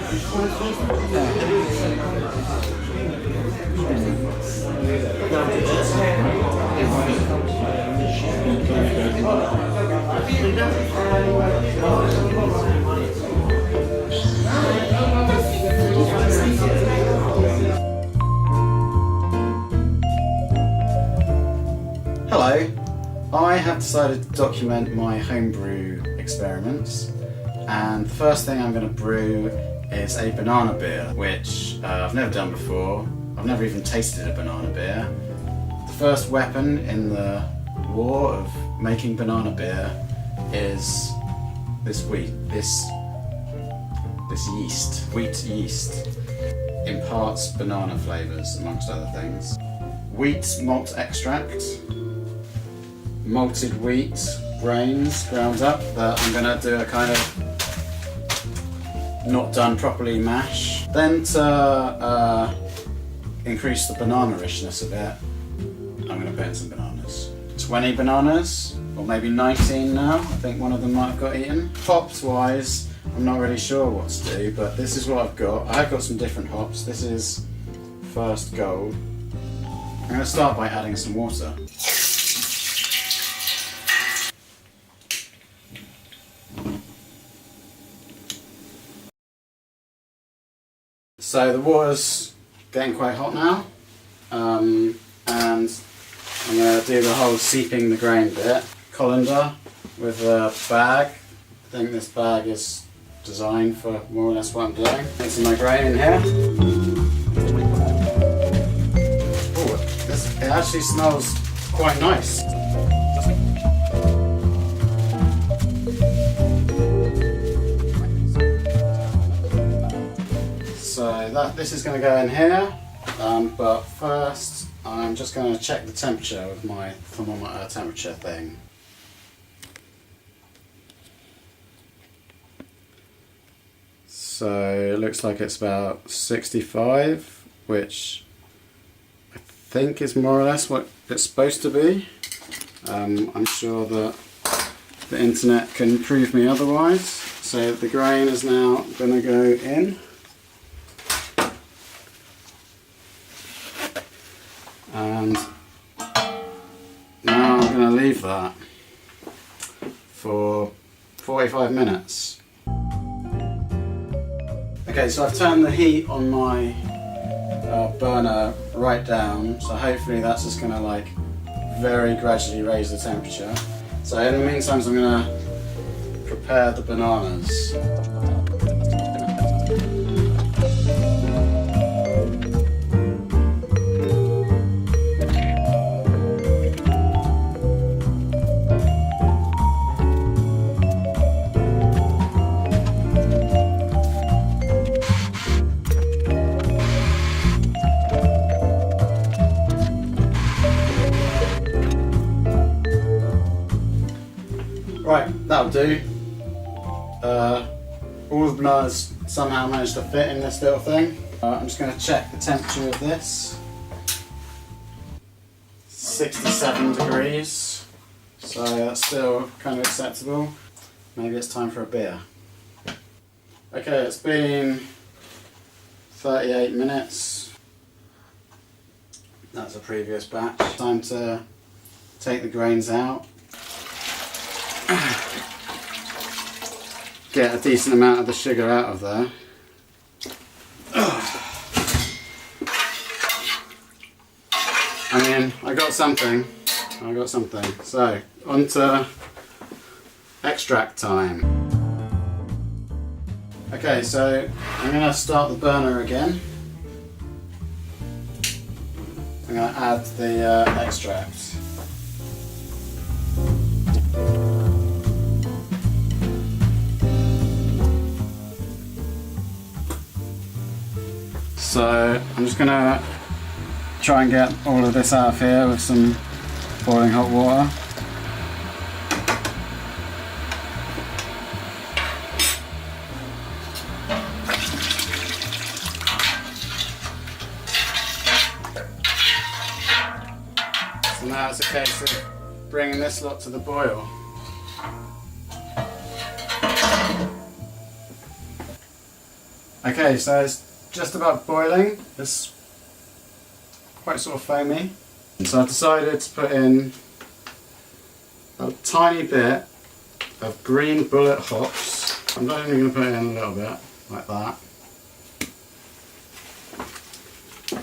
Hello, I have decided to document my homebrew experiments, and the first thing I'm going to brew is a banana beer, which I've never done before. I've never even tasted a banana beer. The first weapon in the war of making banana beer is this yeast. Wheat yeast imparts banana flavours, amongst other things. Wheat malt extract, malted wheat grains ground up that I'm going to do a kind of not done properly mash. Then to increase the banana richness a bit, I'm going to put in some bananas. 20 bananas, or maybe 19 now. I think one of them might have got eaten. Hops wise, I'm not really sure what to do, but this is what I've got. I have got some different hops. This is First Gold. I'm going to start by adding some water. So the water's getting quite hot now, and I'm going to do the whole seeping the grain bit. Colander with a bag. I think this bag is designed for more or less what I'm doing. Mixing my grain in here. Oh, it actually smells quite nice. So this is going to go in here, but first I'm just going to check the temperature with my thermometer temperature thing. So it looks like it's about 65, which I think is more or less what it's supposed to be. I'm sure that the internet can prove me otherwise. So the grain is now going to go in. And now I'm going to leave that for 45 minutes. Okay, so I've turned the heat on my burner right down, so hopefully that's just going to like very gradually raise the temperature. So in the meantime, I'm going to prepare the bananas. Right, that'll do. All the bananas somehow managed to fit in this little thing. I'm just going to check the temperature of this. 67 degrees, so that's still kind of acceptable. Maybe it's time for a beer. Okay, it's been 38 minutes. That's a previous batch. Time to take the grains out. Get a decent amount of the sugar out of there. I mean, I got something. So, on to extract time. Okay, so I'm going to start the burner again. I'm going to add the extract. So I'm just going to try and get all of this out of here with some boiling hot water. So now it's a case of bringing this lot to the boil. Okay, so it's just about boiling. It's quite sort of foamy. So I've decided to put in a tiny bit of green bullet hops. I'm only going to put it in a little bit, like that.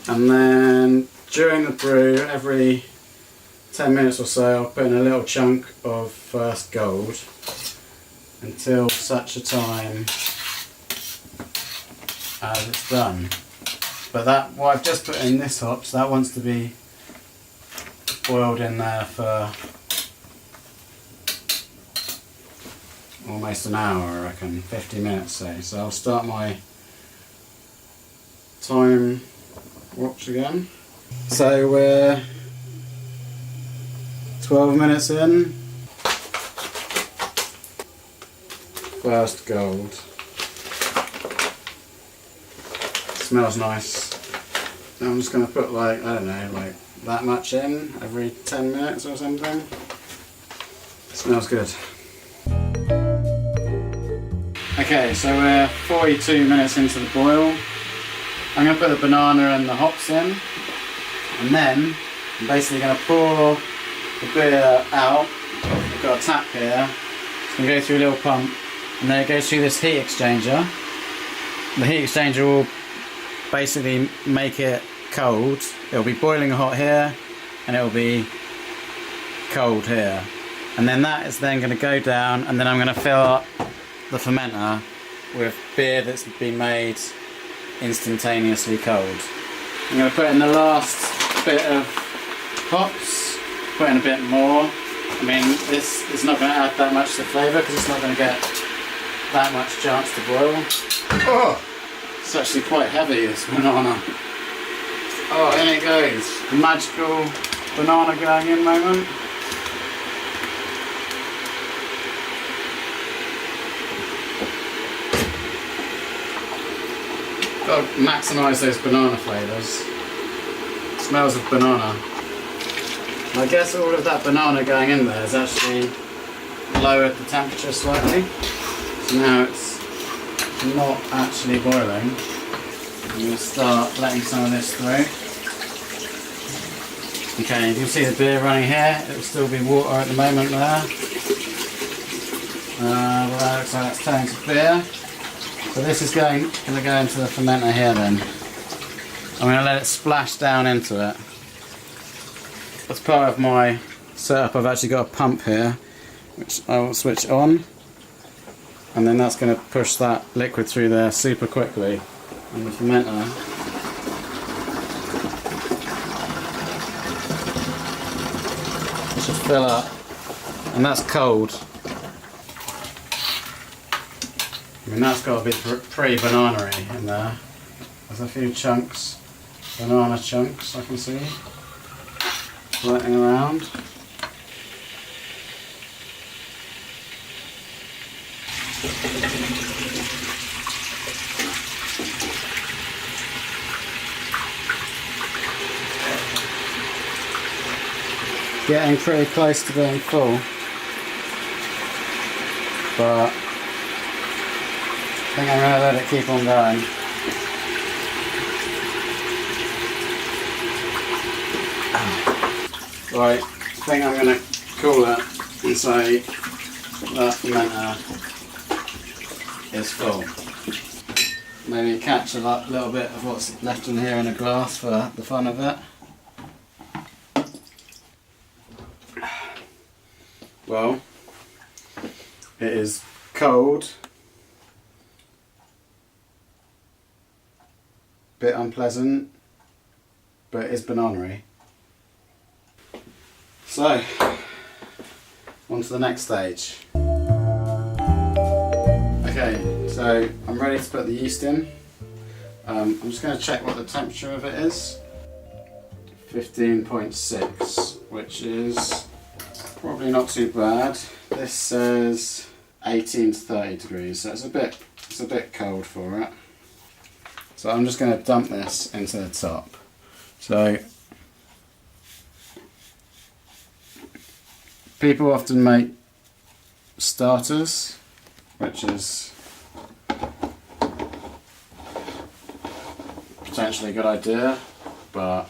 And then during the brew, every 10 minutes or so, I'll put in a little chunk of first gold until such a time as it's done. But that, what I've just put in this hops, that wants to be boiled in there for almost an hour, I reckon, 50 minutes say. So I'll start my time watch again. So we're 12 minutes in. First gold. Smells nice. I'm just going to put like, I don't know, like that much in every 10 minutes or something. Smells good. Okay, so we're 42 minutes into the boil. I'm going to put the banana and the hops in, and then I'm basically going to pour the beer out. I've got a tap here. It's going to go through a little pump, and then it goes through this heat exchanger. The heat exchanger will basically make it cold. It'll be boiling hot here, and it'll be cold here. And then that is then going to go down, and then I'm going to fill up the fermenter with beer that's been made instantaneously cold. I'm going to put in the last bit of hops, put in a bit more. I mean, this is not going to add that much to the flavour because it's not going to get that much chance to boil. Oh, it's actually quite heavy, this banana. Oh, in it goes. The magical banana going in moment. Got to maximise those banana flavours. Smells of banana. And I guess all of that banana going in there has actually lowered the temperature slightly. So now it's not actually boiling. I'm going to start letting some of this through. Okay, you can see the beer running here. It will still be water at the moment there. Well, that looks like it's turning to beer. So this is going to go into the fermenter here then. I'm going to let it splash down into it. As part of my setup, I've actually got a pump here, which I will switch on. And then that's going to push that liquid through there super quickly. And the fermenter should fill up. And that's cold. I mean, that's got to be pretty banana-y in there. There's a few chunks, banana chunks I can see floating around. Getting pretty close to being full, but I think I'm going to let it keep on going. Right, I think I'm going to cool it and say that fermenter is full. Maybe catch a little bit of what's left in here in a glass for the fun of it. Well, it is cold. Bit unpleasant, but it is banana-y. So, on to the next stage. Okay, so I'm ready to put the yeast in. I'm just going to check what the temperature of it is. 15.6, which is probably not too bad. This says 18 to 30 degrees, so it's a bit cold for it. So I'm just going to dump this into the top. So people often make starters, which is potentially a good idea, but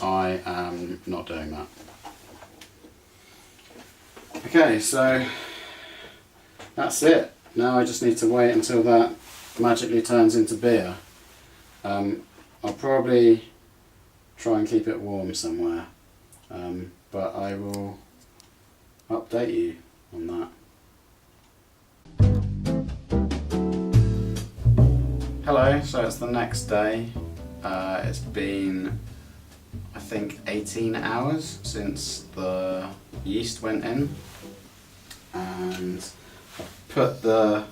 I am not doing that. Okay, so that's it. Now I just need to wait until that magically turns into beer. I'll probably try and keep it warm somewhere, but I will update you on that. Hello, so it's the next day. It's been, I think, 18 hours since the yeast went in, and I put the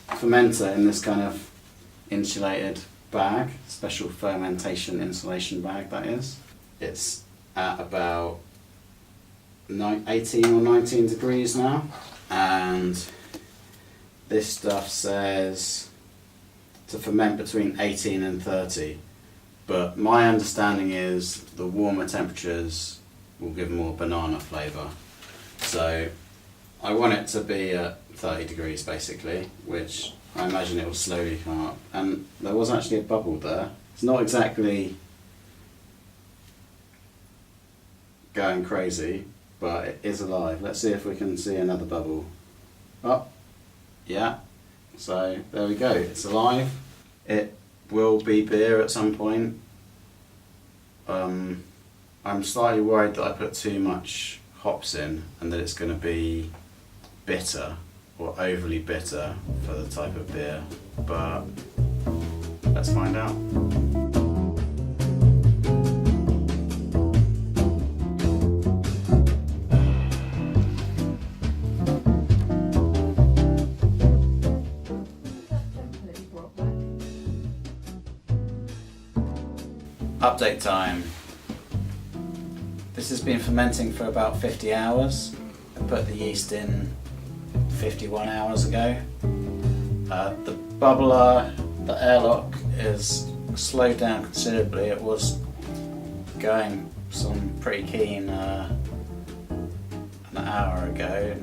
fermenter in this kind of insulated bag, special fermentation insulation bag that is. It's at about 18 or 19 degrees now, and this stuff says to ferment between 18 and 30, but my understanding is the warmer temperatures will give more banana flavour. So I want it to be at 30 degrees basically, which I imagine it will slowly come up. And there was actually a bubble there. It's not exactly going crazy, but it is alive. Let's see if we can see another bubble. Oh, yeah. So there we go, it's alive. It will be beer at some point. I'm slightly worried that I put too much hops in and that it's going to be bitter or overly bitter for the type of beer, but let's find out. Update time. This has been fermenting for about 50 hours. I put the yeast in 51 hours ago. The bubbler, the airlock, is slowed down considerably. It was going some pretty keen an hour ago,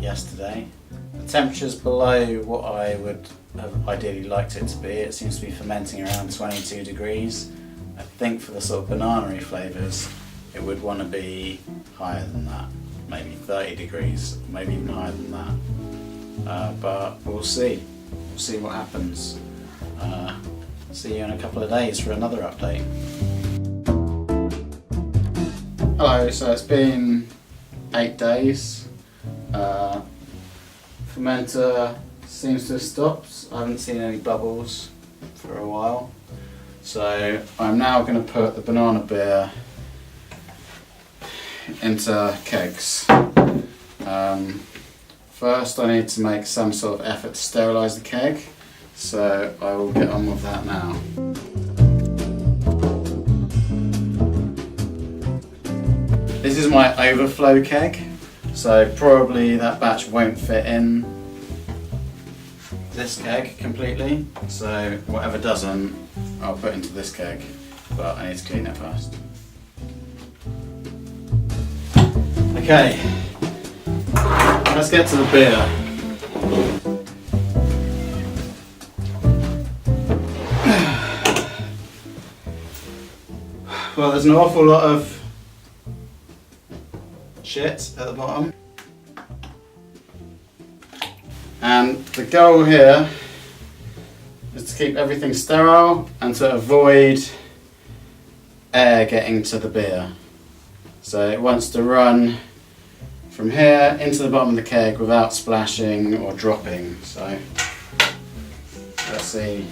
yesterday. The temperature's below what I would have ideally liked it to be. It seems to be fermenting around 22 degrees. I think for the sort of banana-y flavours it would want to be higher than that, maybe 30 degrees, maybe even higher than that. But we'll see. We'll see what happens. See you in a couple of days for another update. Hello, so it's been 8 days. Fermenter seems to have stopped. I haven't seen any bubbles for a while. So I'm now going to put the banana beer into kegs. First I need to make some sort of effort to sterilise the keg, so I will get on with that now. This is my overflow keg, so probably that batch won't fit in this keg completely, so whatever doesn't I'll put into this keg, but I need to clean it first. Okay, let's get to the beer. Well, there's an awful lot of shit at the bottom, and the goal here is to keep everything sterile and to avoid air getting to the beer. So it wants to run from here into the bottom of the keg without splashing or dropping. So let's see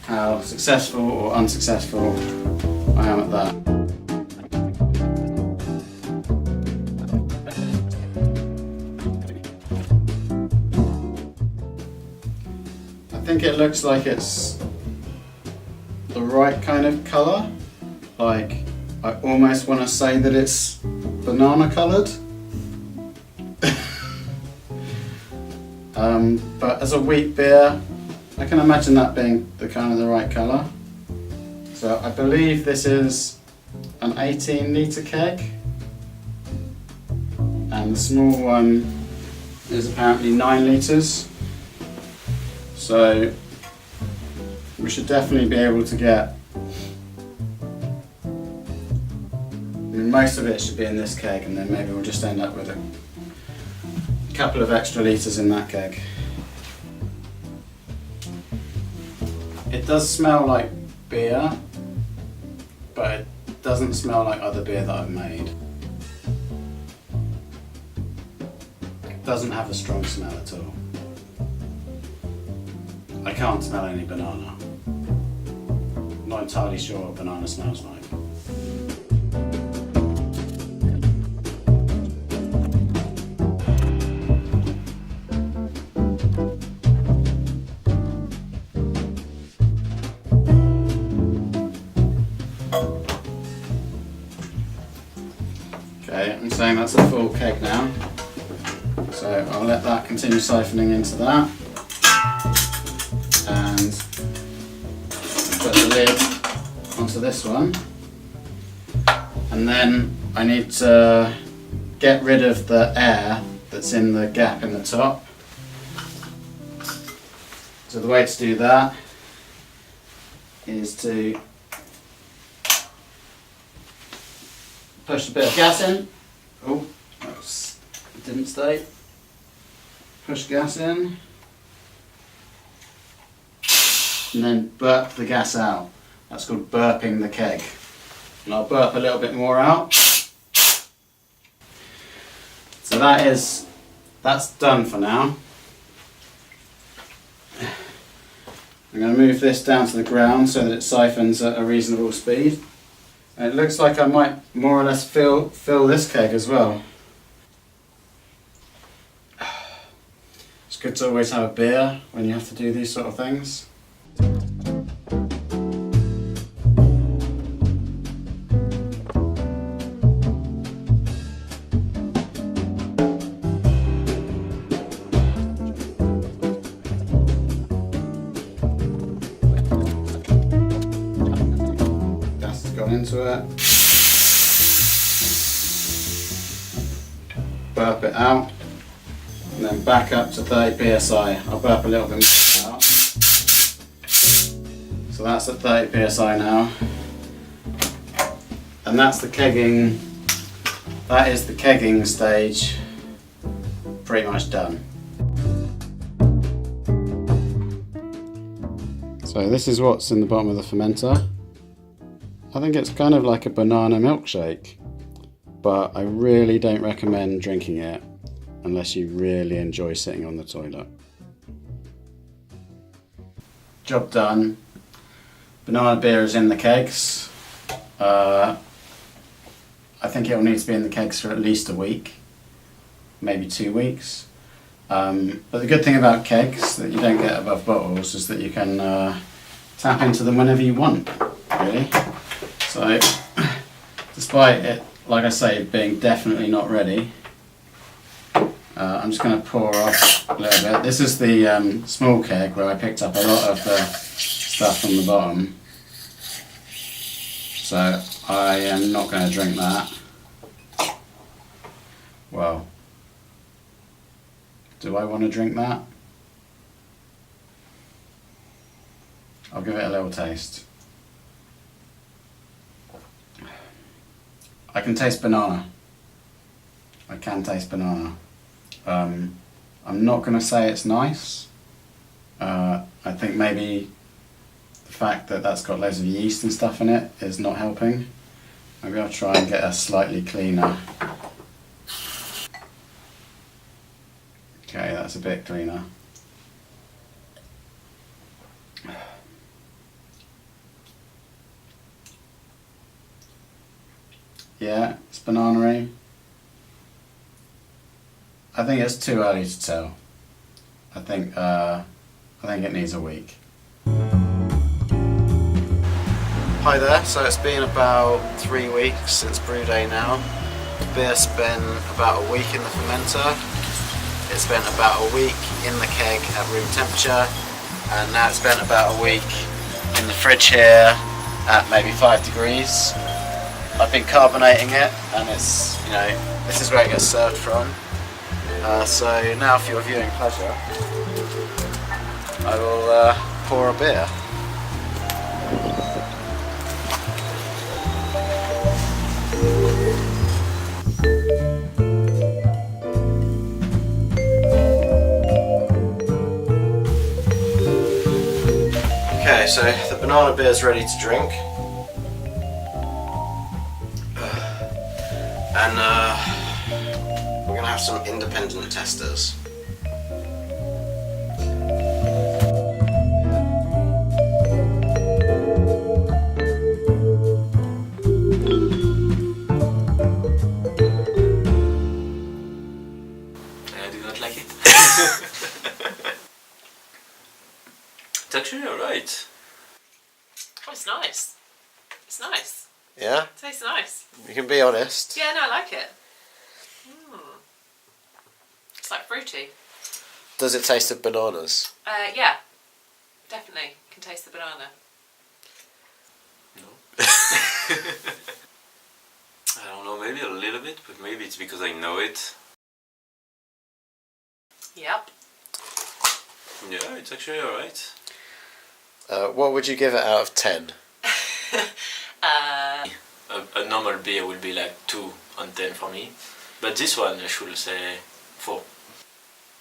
how successful or unsuccessful I am at that. I think it looks like it's the right kind of colour. Like, I almost want to say that it's banana coloured. But as a wheat beer, I can imagine that being the kind of the right colour. So I believe this is an 18 litre keg, and the small one is apparently 9 litres. So we should definitely be able to get, most of it should be in this keg, and then maybe we'll just end up with a couple of extra litres in that keg. It does smell like beer, but it doesn't smell like other beer that I've made. It doesn't have a strong smell at all. I can't smell any banana. Not entirely sure what banana smells like. Okay, I'm saying that's a full keg now, so I'll let that continue siphoning into that, and put the lid onto this one, and then I need to get rid of the air that's in the gap in the top. So the way to do that is to push a bit of gas in. Oh, that didn't stay. Push gas in. And then burp the gas out. That's called burping the keg. And I'll burp a little bit more out. So that's done for now. I'm going to move this down to the ground so that it siphons at a reasonable speed. And it looks like I might more or less fill this keg as well. It's good to always have a beer when you have to do these sort of things. Into it, burp it out, and then back up to 30 psi. I'll burp a little bit more out. So that's at 30 psi now, and that's the kegging. That is the kegging stage pretty much done. So this is what's in the bottom of the fermenter. I think it's kind of like a banana milkshake, but I really don't recommend drinking it unless you really enjoy sitting on the toilet. Job done. Banana beer is in the kegs. I think it'll need to be in the kegs for at least a week, maybe 2 weeks. But the good thing about kegs that you don't get above bottles is that you can tap into them whenever you want, really. So, despite it, like I say, being definitely not ready, I'm just going to pour off a little bit. This is the small keg where I picked up a lot of the stuff from the bottom. So, I am not going to drink that. Well, do I want to drink that? I'll give it a little taste. I can taste banana. I can taste banana. I'm not going to say it's nice. I think maybe the fact that that's got loads of yeast and stuff in it is not helping. Maybe I'll try and get a slightly cleaner. Okay, that's a bit cleaner. Yeah, it's banana-y. I think it's too early to tell. I think it needs a week. Hi there, so it's been about 3 weeks since brew day now. The beer's been about a week in the fermenter. It's spent about a week in the keg at room temperature, and now it's spent about a week in the fridge here at maybe 5 degrees. I've been carbonating it, and it's, you know, this is where it gets served from. So now for your viewing pleasure, I will pour a beer. Okay, so the banana beer is ready to drink. And we're going to have some independent testers. I do not like it. It's actually alright. Oh, it's nice. It's nice. Yeah? It tastes nice. You can be honest. Yeah, no, I like it. It's like fruity. Does it taste of bananas? Yeah, definitely. You can taste the banana. No. I don't know, maybe a little bit, but maybe it's because I know it. Yep. Yeah, it's actually alright. What would you give it out of 10? A normal beer would be like 2 on 10 for me, but this one I should say 4.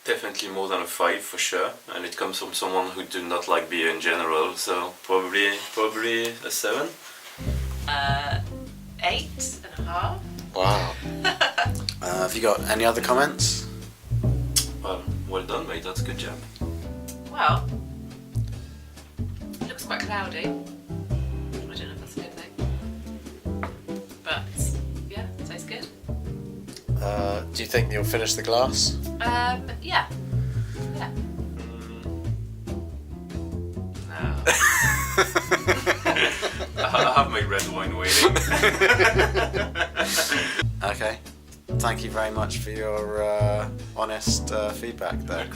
Definitely more than a 5 for sure, and it comes from someone who do not like beer in general, so probably a 7. 8.5. Wow. Have you got any other comments? Well done, mate. That's a good job. Well, it looks quite cloudy. I don't know if that's a good thing. But, yeah, it tastes good. Do you think you'll finish the glass? Yeah. Yeah. Nah. I have my red wine waiting. Okay. Thank you very much for your honest feedback there.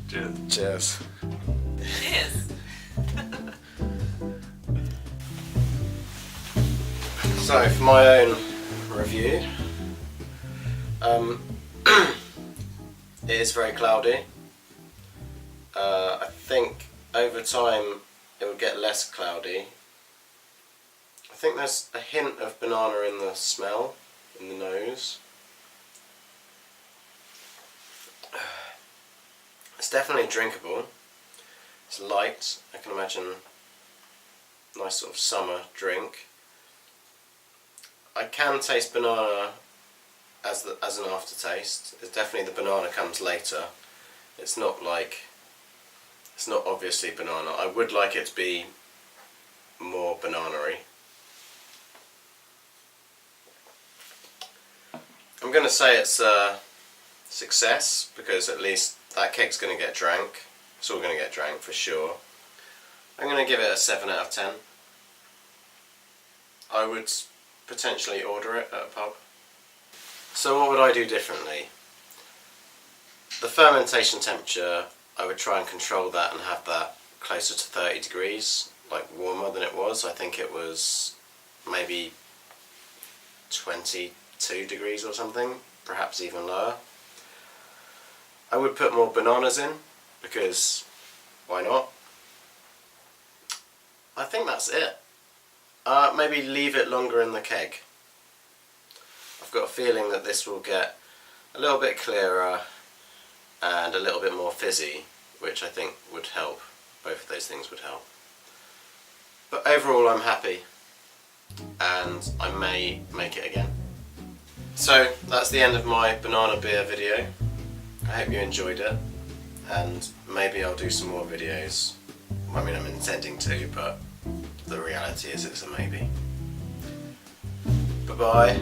Cheers. Cheers. Cheers. So, for my own review, it is very cloudy. I think over time it would get less cloudy. I think there's a hint of banana in the smell, in the nose. It's definitely drinkable. It's light. I can imagine a nice sort of summer drink. I can taste banana as an aftertaste. It's definitely the banana comes later. It's not obviously banana. I would like it to be more banana-y. I'm going to say it's a success because at least that keg's going to get drank. It's all going to get drank for sure. I'm going to give it a 7 out of 10. I would potentially order it at a pub. So what would I do differently? The fermentation temperature, I would try and control that and have that closer to 30 degrees, like warmer than it was. I think it was maybe 22 degrees or something, perhaps even lower. I would put more bananas in, because why not? I think that's it. Maybe leave it longer in the keg. I've got a feeling that this will get a little bit clearer and a little bit more fizzy, which I think would help. Both of those things would help. But overall I'm happy, and I may make it again. So that's the end of my banana beer video. I hope you enjoyed it, and maybe I'll do some more videos. I mean, I'm intending to, but the reality is it's a maybe. Bye bye.